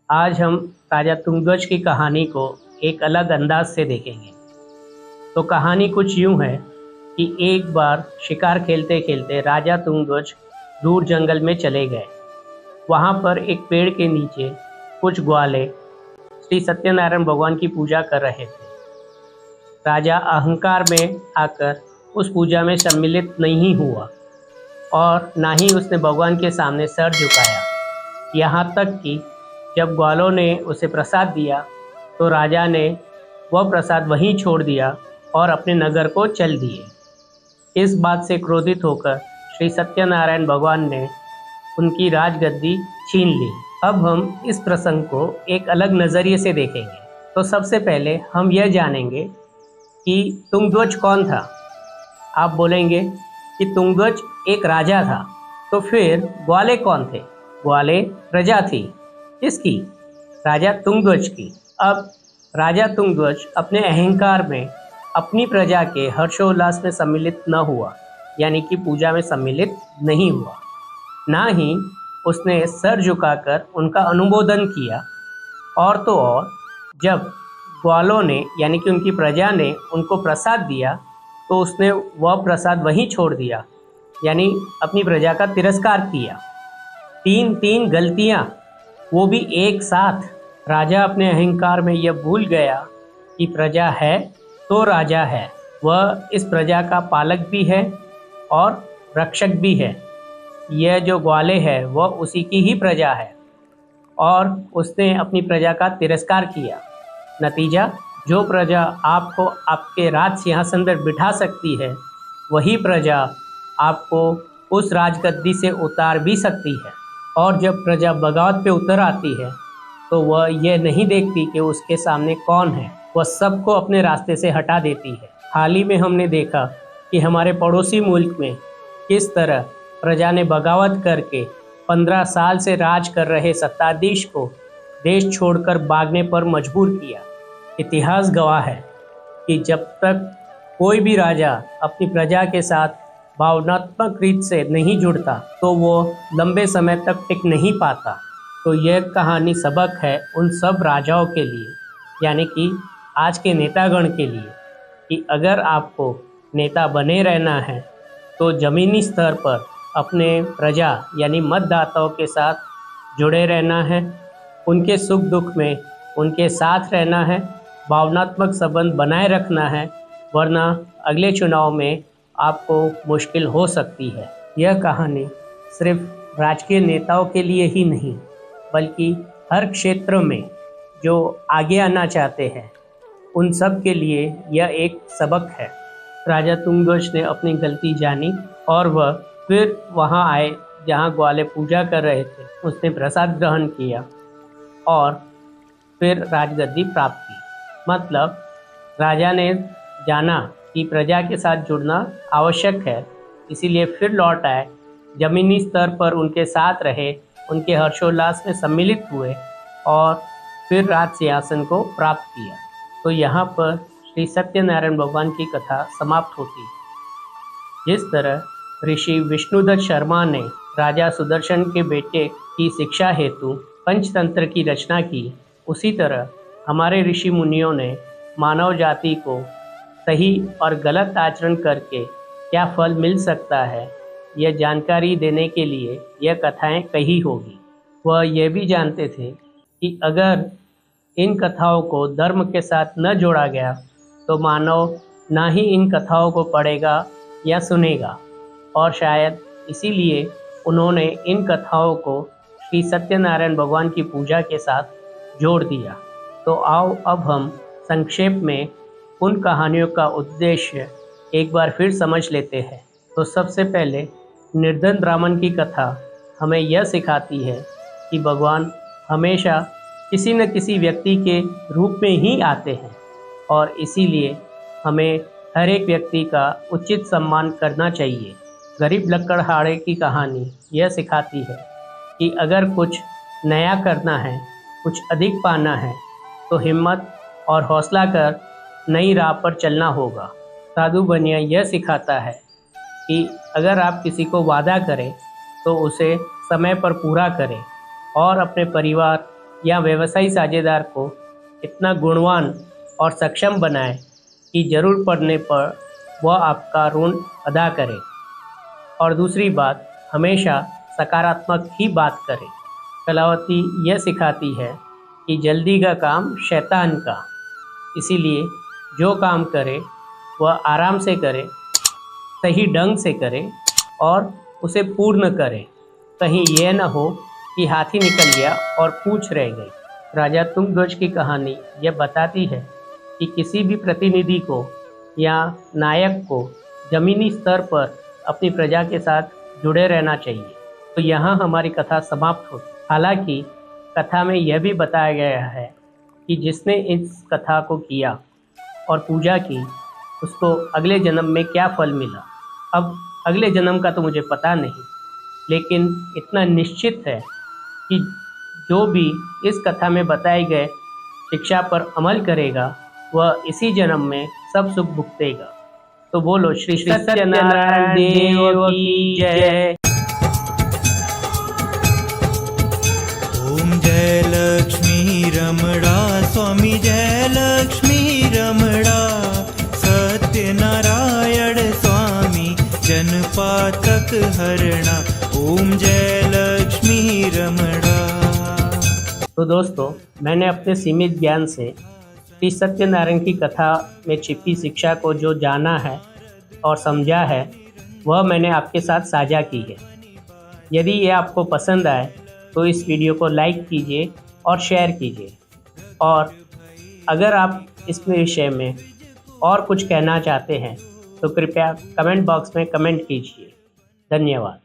आज हम राजा तुंगध्वज की कहानी को एक अलग अंदाज से देखेंगे। तो कहानी कुछ यूँ है कि एक बार शिकार खेलते खेलते राजा तुंगध्वज दूर जंगल में चले गए। वहाँ पर एक पेड़ के नीचे कुछ ग्वाले श्री सत्यनारायण भगवान की पूजा कर रहे थे। राजा अहंकार में आकर उस पूजा में सम्मिलित नहीं हुआ और ना ही उसने भगवान के सामने सर झुकाया। यहाँ तक कि जब ग्वालों ने उसे प्रसाद दिया तो राजा ने वह प्रसाद वहीं छोड़ दिया और अपने नगर को चल दिए। इस बात से क्रोधित होकर श्री सत्यनारायण भगवान ने उनकी राजगद्दी छीन ली। अब हम इस प्रसंग को एक अलग नज़रिए से देखेंगे। तो सबसे पहले हम यह जानेंगे कि तुंगध्वज कौन था। आप बोलेंगे कि तुंगध्वज एक राजा था, तो फिर ग्वाले कौन थे? ग्वाले प्रजा थी। किसकी? राजा तुंगध्वज की। अब राजा तुंगध्वज अपने अहंकार में अपनी प्रजा के हर्षोल्लास में सम्मिलित न हुआ, यानी कि पूजा में सम्मिलित नहीं हुआ। ना ही उसने सर झुकाकर उनका अनुमोदन किया। और तो और जब ग्वालों ने यानी कि उनकी प्रजा ने उनको प्रसाद दिया तो उसने वह प्रसाद वहीं छोड़ दिया, यानी अपनी प्रजा का तिरस्कार किया। तीन तीन गलतियाँ, वो भी एक साथ। राजा अपने अहंकार में यह भूल गया कि प्रजा है तो राजा है, वह इस प्रजा का पालक भी है और रक्षक भी है। यह जो ग्वाले है वह उसी की ही प्रजा है और उसने अपनी प्रजा का तिरस्कार किया। नतीजा, जो प्रजा आपको आपके राज सिंहासन पर बिठा सकती है वही प्रजा आपको उस राजगद्दी से उतार भी सकती है। और जब प्रजा बगावत पे उतर आती है तो वह यह नहीं देखती कि उसके सामने कौन है, वह सबको अपने रास्ते से हटा देती है। हाल ही में हमने देखा कि हमारे पड़ोसी मुल्क में किस तरह प्रजा ने बगावत करके 15 साल से राज कर रहे सत्ताधीश को देश छोड़कर भागने पर मजबूर किया। इतिहास गवाह है कि जब तक कोई भी राजा अपनी प्रजा के साथ भावनात्मक रीत से नहीं जुड़ता तो वो लंबे समय तक टिक नहीं पाता। तो यह कहानी सबक है उन सब राजाओं के लिए, यानी कि आज के नेतागण के लिए, कि अगर आपको नेता बने रहना है तो ज़मीनी स्तर पर अपने प्रजा यानी मतदाताओं के साथ जुड़े रहना है, उनके सुख दुख में उनके साथ रहना है, भावनात्मक संबंध बनाए रखना है, वरना अगले चुनाव में आपको मुश्किल हो सकती है। यह कहानी सिर्फ राजकीय नेताओं के लिए ही नहीं बल्कि हर क्षेत्र में जो आगे आना चाहते हैं उन सब के लिए यह एक सबक है। राजा तुंगध्वज ने अपनी गलती जानी और वह फिर वहां आए जहां ग्वाले पूजा कर रहे थे। उसने प्रसाद ग्रहण किया और फिर राजगद्दी प्राप्त की। मतलब राजा ने जाना कि प्रजा के साथ जुड़ना आवश्यक है, इसीलिए फिर लौट आए, ज़मीनी स्तर पर उनके साथ रहे, उनके हर्षोल्लास में सम्मिलित हुए और फिर राज सिंहासन को प्राप्त किया। तो यहाँ पर श्री सत्यनारायण भगवान की कथा समाप्त होती है। जिस तरह ऋषि विष्णुदत्त शर्मा ने राजा सुदर्शन के बेटे की शिक्षा हेतु पंचतंत्र की रचना की, उसी तरह हमारे ऋषि मुनियों ने मानव जाति को सही और गलत आचरण करके क्या फल मिल सकता है यह जानकारी देने के लिए यह कथाएं कही होगी। वह यह भी जानते थे कि अगर इन कथाओं को धर्म के साथ न जोड़ा गया तो मानव ना ही इन कथाओं को पढ़ेगा या सुनेगा, और शायद इसीलिए उन्होंने इन कथाओं को श्री सत्यनारायण भगवान की पूजा के साथ जोड़ दिया। तो आओ अब हम संक्षेप में उन कहानियों का उद्देश्य एक बार फिर समझ लेते हैं। तो सबसे पहले निर्धन ब्राह्मण की कथा हमें यह सिखाती है कि भगवान हमेशा किसी न किसी व्यक्ति के रूप में ही आते हैं और इसीलिए हमें हर एक व्यक्ति का उचित सम्मान करना चाहिए। गरीब लकड़हारे की कहानी यह सिखाती है कि अगर कुछ नया करना है, कुछ अधिक पाना है तो हिम्मत और हौसला कर नई राह पर चलना होगा। साधु बनिया यह सिखाता है कि अगर आप किसी को वादा करें तो उसे समय पर पूरा करें और अपने परिवार या व्यवसायी साझेदार को इतना गुणवान और सक्षम बनाए कि ज़रूर पड़ने पर वह आपका ऋण अदा करे। और दूसरी बात, हमेशा सकारात्मक ही बात करें। कलावती यह सिखाती है कि जल्दी का काम शैतान का, इसीलिए जो काम करे वह आराम से करे, सही ढंग से करे और उसे पूर्ण करे। कहीं यह न हो कि हाथी निकल गया और पूंछ रह गई। राजा तुंगध्वज की कहानी यह बताती है कि किसी भी प्रतिनिधि को या नायक को ज़मीनी स्तर पर अपनी प्रजा के साथ जुड़े रहना चाहिए। तो यहाँ हमारी कथा समाप्त होती। हालांकि कथा में यह भी बताया गया है कि जिसने इस कथा को किया और पूजा की, उसको अगले जन्म में क्या फल मिला। अब अगले जन्म का तो मुझे पता नहीं, लेकिन इतना निश्चित है कि जो भी इस कथा में बताए गए शिक्षा पर अमल करेगा वह इसी जन्म में सब सुख भुगतेगा। तो बोलो श्री सत्यनारायण देव की जय। ओम जय लक्ष्मी रमणा स्वामी जय लक्ष्मी रमणा सत्यनारायण स्वामी जनपातक हरणा। ओम जय लक्ष्मी रमणा। तो दोस्तों, मैंने अपने सीमित ज्ञान से श्री सत्यनारायण की कथा में छिपी शिक्षा को जो जाना है और समझा है वह मैंने आपके साथ साझा की है। यदि ये आपको पसंद आए तो इस वीडियो को लाइक कीजिए और शेयर कीजिए। और अगर आप इस विषय में और कुछ कहना चाहते हैं तो कृपया कमेंट बॉक्स में कमेंट कीजिए। धन्यवाद।